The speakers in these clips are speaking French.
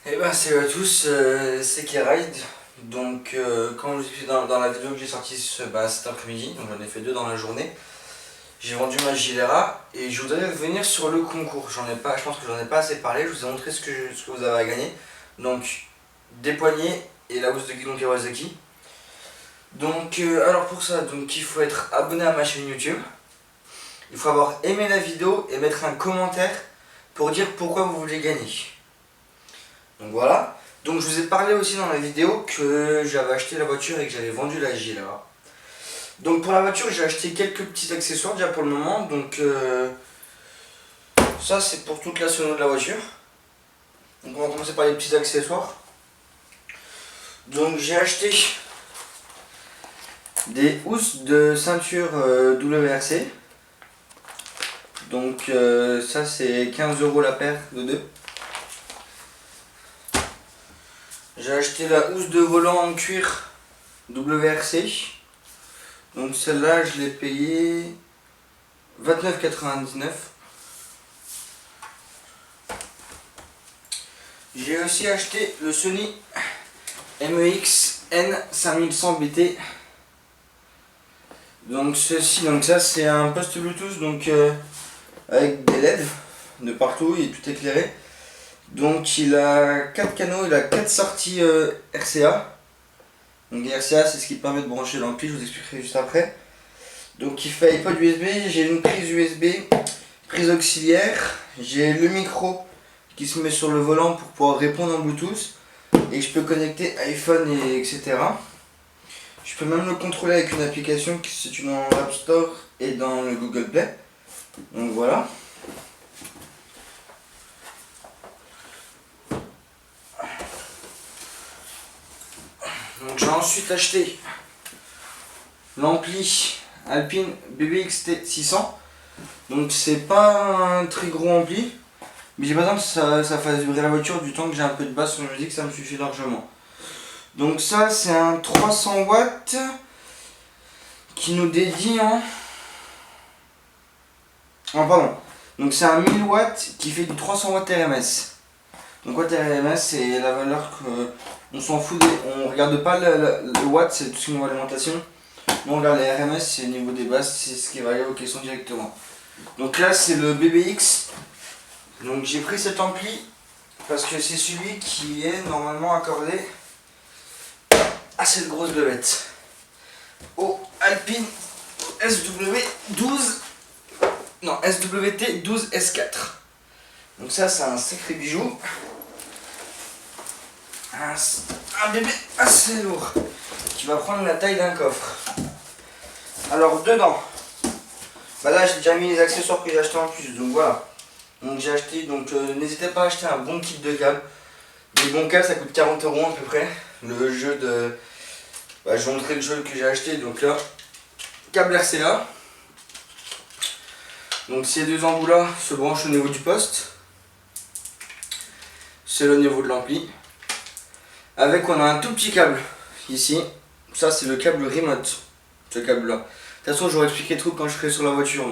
Eh ben salut à tous, c'est K-Ride. Donc comme je vous expliqué dans la vidéo que j'ai sortie cet après-midi, donc j'en ai fait deux dans la journée, j'ai vendu ma Gilera et je voudrais revenir sur le concours. Je pense que j'en ai pas assez parlé, je vous ai montré ce que vous avez à gagner. Donc des poignées et la housse de guidon Kawasaki. Donc alors pour ça, donc il faut être abonné à ma chaîne YouTube. Il faut avoir aimé la vidéo et mettre un commentaire pour dire pourquoi vous voulez gagner. Donc voilà. Donc je vous ai parlé aussi dans la vidéo que j'avais acheté la voiture et que j'avais vendu la Gilera. Donc pour la voiture j'ai acheté quelques petits accessoires déjà pour le moment. Donc ça c'est pour toute la sono de la voiture. Donc on va commencer par les petits accessoires. Donc j'ai acheté des housses de ceinture WRC. Donc ça c'est 15 € la paire de deux. J'ai acheté la housse de volant en cuir WRC. Donc celle-là je l'ai payée 29,99 €. J'ai aussi acheté le Sony MEX N5100 BT. Donc ceci, donc ça c'est un poste Bluetooth donc avec des LED de partout, il est tout éclairé. Donc il a 4 canaux, il a 4 sorties RCA. Donc RCA c'est ce qui permet de brancher l'ampli, je vous expliquerai juste après. Donc il fait iPod USB, j'ai une prise USB, prise auxiliaire, j'ai le micro qui se met sur le volant pour pouvoir répondre en Bluetooth et je peux connecter iPhone et etc. Je peux même le contrôler avec une application qui se situe dans l'App Store et dans le Google Play. Donc voilà. Donc j'ai ensuite acheté l'ampli Alpine BBXT 600. Donc c'est pas un très gros ampli, mais j'ai pas besoin que ça fasse vibrer la voiture du temps que j'ai un peu de basse sur la musique, ça me suffit largement. Donc ça c'est un 300 watts qui nous dédie pardon. Donc c'est un 1000 watts qui fait du 300 watts RMS. Donc watt RMS c'est la valeur qu'on s'en fout, on regarde pas le watt, c'est tout ce qui est niveau alimentation. Nous on regarde les RMS, c'est le niveau des basses, c'est ce qui va aller aux caissons directement. Donc là c'est le BBX. Donc j'ai pris cet ampli parce que c'est celui qui est normalement accordé à cette grosse bébête. Au Alpine SWT 12 S4. Donc ça c'est un sacré bijou. Un bébé assez lourd qui va prendre la taille d'un coffre. Alors dedans, là j'ai déjà mis les accessoires que j'ai acheté en plus, donc voilà. Donc j'ai acheté, n'hésitez pas à acheter un bon kit de câbles. Les bons câbles ça coûte 40 € à peu près. Le jeu de... je vais vous montrer le jeu que j'ai acheté, donc là, câble RCA. Donc ces deux embouts là se branchent au niveau du poste. C'est le niveau de l'ampli. Avec on a un tout petit câble ici. Ça c'est le câble remote. Ce câble là. De toute façon j'aurais expliqué tout quand je serai sur la voiture.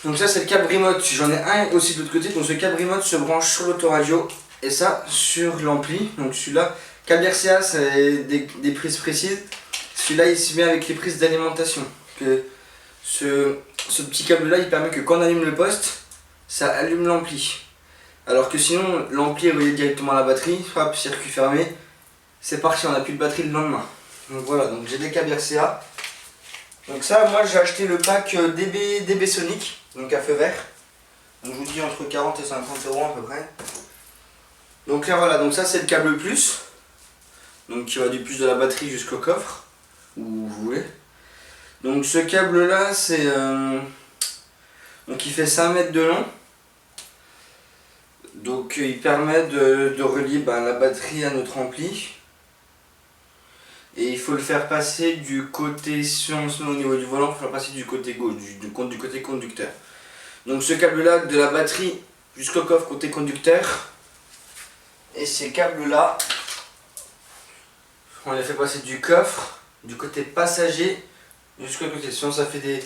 Donc ça c'est le câble remote. J'en ai un aussi de l'autre côté. Donc ce câble remote se branche sur l'autoradio. Et ça sur l'ampli. Donc celui-là, câble RCA c'est des prises précises. Celui-là il se met avec les prises d'alimentation. Ce petit câble là il permet que quand on allume le poste, ça allume l'ampli. Alors que sinon l'ampli est relié directement à la batterie, hop, circuit fermé, c'est parti, on n'a plus de batterie le lendemain. Donc voilà, donc j'ai des câbles RCA. Donc ça, moi j'ai acheté le pack DB Sonic, donc à feu vert. Donc je vous dis entre 40 et 50 € à peu près. Donc là voilà, donc ça c'est le câble plus. Donc qui va du plus de la batterie jusqu'au coffre, où vous voulez. Donc ce câble là c'est... donc il fait 5 mètres de long. Donc il permet de relier la batterie à notre ampli. Et il faut le faire passer du côté, si on se met au niveau du volant, il faut le faire passer du côté gauche, du côté conducteur. Donc ce câble là de la batterie jusqu'au coffre côté conducteur. Et ces câbles là, on les fait passer du coffre, du côté passager jusqu'au côté. Sinon ça fait des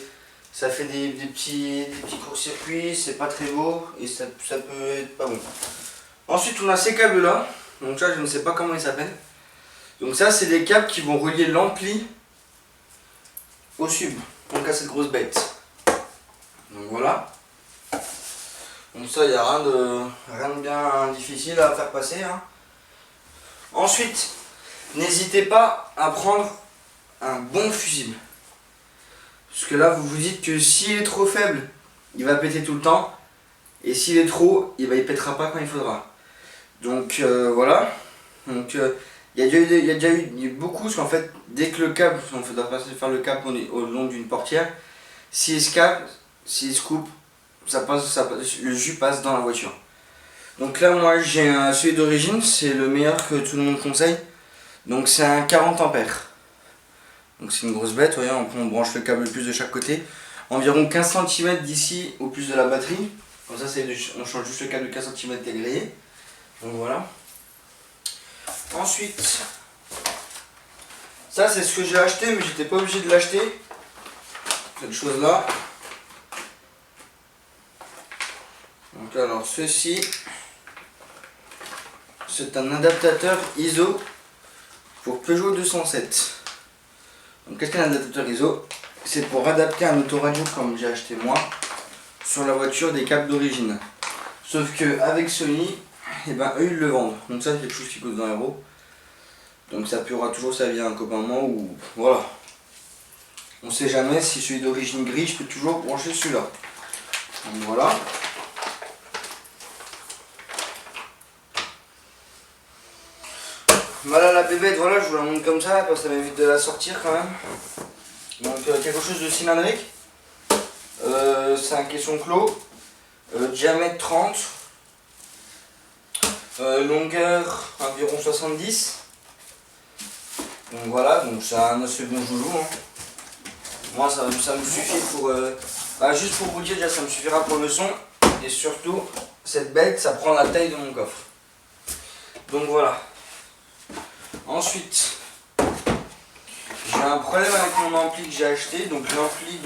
petits court-circuits, c'est pas très beau et ça peut être pas bon. Ensuite on a ces câbles là, donc ça je ne sais pas comment ils s'appellent. Donc ça c'est des câbles qui vont relier l'ampli au sub, donc à cette grosse bête. Donc voilà. Donc ça il n'y a rien de bien difficile à faire passer. Hein. Ensuite, n'hésitez pas à prendre un bon fusible. Parce que là vous vous dites que s'il est trop faible, il va péter tout le temps. Et s'il est trop, il pètera pas quand il faudra. Donc voilà. Donc il y a déjà eu beaucoup, parce qu'en fait, dès que le câble, on doit passer faire le câble au long d'une portière, s'il se coupe, le jus passe dans la voiture. Donc là, moi j'ai celui d'origine, c'est le meilleur que tout le monde conseille. Donc c'est un 40 ampères. Donc c'est une grosse bête, voyez, on branche le câble le plus de chaque côté. Environ 15 cm d'ici au plus de la batterie. Comme ça, on change juste le câble de 15 cm qui est grillé. Donc voilà. Ensuite, ça c'est ce que j'ai acheté, mais j'étais pas obligé de l'acheter. Cette chose là. Donc alors ceci, c'est un adaptateur ISO pour Peugeot 207. Donc qu'est-ce qu'un adaptateur ISO? C'est pour adapter un autoradio comme j'ai acheté moi sur la voiture des câbles d'origine. Sauf que avec Sony, et ben eux ils le vendent. Donc ça c'est quelque chose qui coûte 20 €. Donc ça pourra toujours servir à un copain moi ou voilà. On sait jamais si celui d'origine gris, je peux toujours brancher celui-là. Donc voilà. Voilà la bébête, voilà, je vous la montre comme ça, parce que ça m'évite de la sortir quand même. Donc quelque chose de cylindrique. C'est un caisson clos. Diamètre 30. Longueur environ 70. Donc voilà, donc c'est un assez bon joujou. Hein. Moi ça me suffit pour... juste pour vous dire, déjà ça me suffira pour le son. Et surtout, cette bête, ça prend la taille de mon coffre. Donc voilà. Ensuite, j'ai un problème avec mon ampli que j'ai acheté. Donc l'ampli,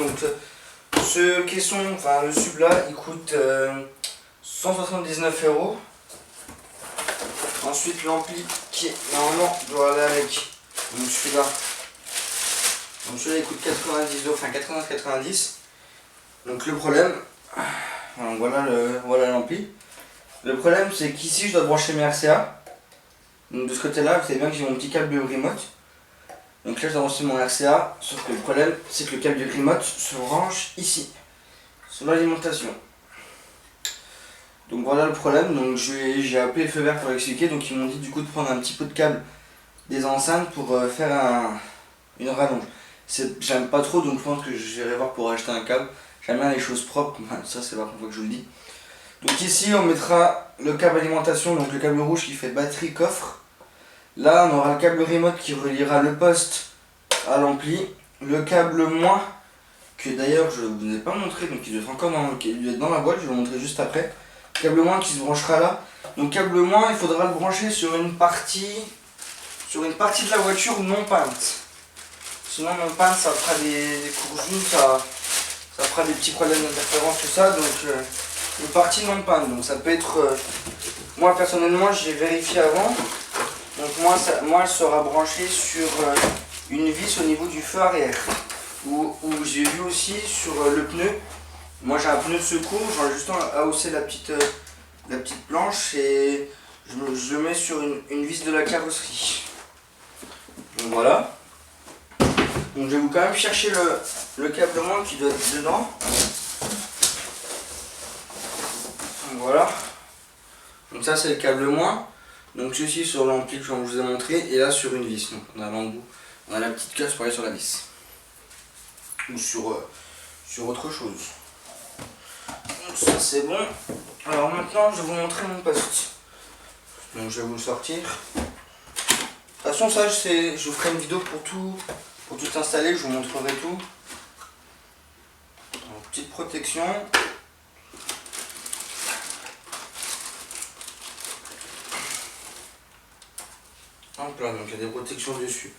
ce caisson, enfin le sub là, il coûte 179 €. Ensuite l'ampli qui normalement doit aller avec, donc celui-là. Donc celui-là il coûte 90 €, enfin 90. Donc le problème, voilà l'ampli. Le problème c'est qu'ici je dois brancher mes RCA. Donc de ce côté-là, vous savez bien que j'ai mon petit câble de remote. Donc là je dois brancher mon RCA, sauf que le problème c'est que le câble de remote se branche ici, sur l'alimentation. Donc voilà le problème, donc j'ai appelé le feu vert pour l'expliquer, donc ils m'ont dit du coup de prendre un petit peu de câble des enceintes pour faire une rallonge. J'aime pas trop, donc je pense que je vais voir pour acheter un câble. J'aime bien les choses propres, ça c'est la première fois que je vous le dis. Donc ici on mettra le câble alimentation, donc le câble rouge qui fait batterie coffre. Là on aura le câble remote qui reliera le poste à l'ampli. Le câble moins, que d'ailleurs je ne vous ai pas montré, donc il doit être encore dans la boîte, je vais vous montrer juste après. Câble moins qui se branchera là. Donc câble moins, il faudra le brancher sur une partie de la voiture non peinte. Sinon non peinte ça fera des courjous, ça fera des petits problèmes d'interférence, tout ça. Donc une partie non peinte. Donc ça peut être... moi personnellement j'ai vérifié avant. Donc moi elle sera branchée sur une vis au niveau du feu arrière. Où j'ai vu aussi sur le pneu. Moi j'ai un pneu de secours, j'en ai juste à hausser la petite planche et je le mets sur une vis de la carrosserie. Donc voilà. Donc je vais quand même chercher le câble moins qui doit être dedans. Donc voilà. Donc ça c'est le câble moins. Donc ceci sur l'ampli que je vous ai montré et là sur une vis. Donc on a l'embout, on a la petite casse pour aller sur la vis. Ou sur autre chose. Donc ça c'est bon. Alors maintenant je vais vous montrer mon poste. Donc je vais vous le sortir. De toute façon ça je vous ferai une vidéo pour tout installer, je vous montrerai tout. Donc, petite protection. Hop là, donc il y a des protections dessus.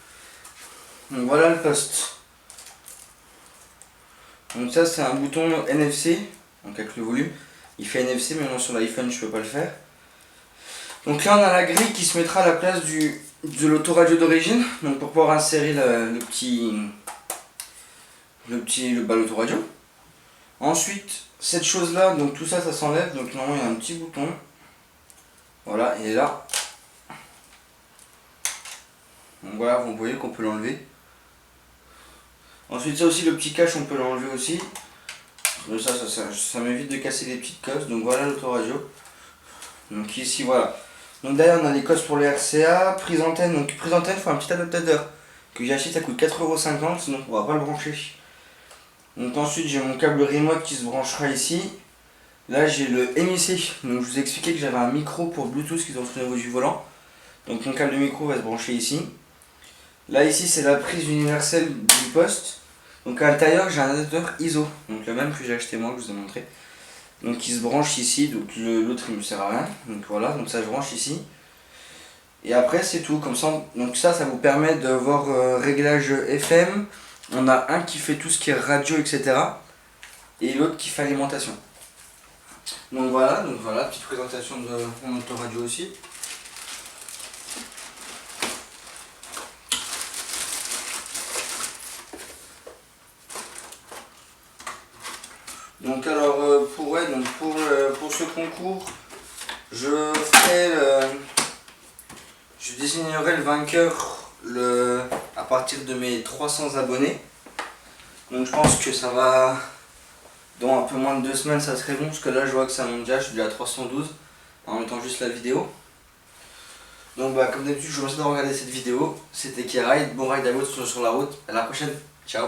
Donc voilà le poste. Donc ça c'est un bouton NFC, donc avec le volume. Il fait NFC, mais non sur l'iPhone je peux pas le faire. Donc là on a la grille qui se mettra à la place de l'autoradio d'origine, donc pour pouvoir insérer l'autoradio. Ensuite cette chose là, donc tout ça s'enlève, donc normalement il y a un petit bouton, voilà, il est là. Donc voilà, vous voyez qu'on peut l'enlever. Ensuite ça aussi, le petit cache on peut l'enlever aussi. Ça m'évite de casser des petites cosses. Donc voilà l'autoradio. Donc ici voilà. Donc derrière on a les cosses pour les RCA, prise antenne. Donc prise antenne, il faut un petit adaptateur que j'ai acheté, ça coûte 4,50 €, sinon on va pas le brancher. Donc ensuite j'ai mon câble remote qui se branchera ici. Là j'ai le MIC. Donc je vous ai expliqué que j'avais un micro pour Bluetooth qui est au niveau du volant. Donc mon câble de micro va se brancher ici. Là ici c'est la prise universelle du poste. Donc à l'intérieur j'ai un adaptateur ISO, donc le même que j'ai acheté moi, que je vous ai montré. Donc il se branche ici, donc l'autre il me sert à rien. Donc voilà, donc ça je branche ici. Et après c'est tout, comme ça, donc ça vous permet de voir réglage FM. On a un qui fait tout ce qui est radio, etc. Et l'autre qui fait alimentation. Donc voilà, petite présentation de mon autoradio aussi. Donc alors pour ce concours, je désignerai le vainqueur à partir de mes 300 abonnés. Donc je pense que ça va, dans un peu moins de 2 semaines ça serait bon, parce que là je vois que ça monte déjà, je suis déjà à 312 en mettant juste la vidéo. Donc comme d'habitude je vous remercie d'avoir regardé cette vidéo. C'était K-Ride, bon ride à vous sur la route, à la prochaine, ciao.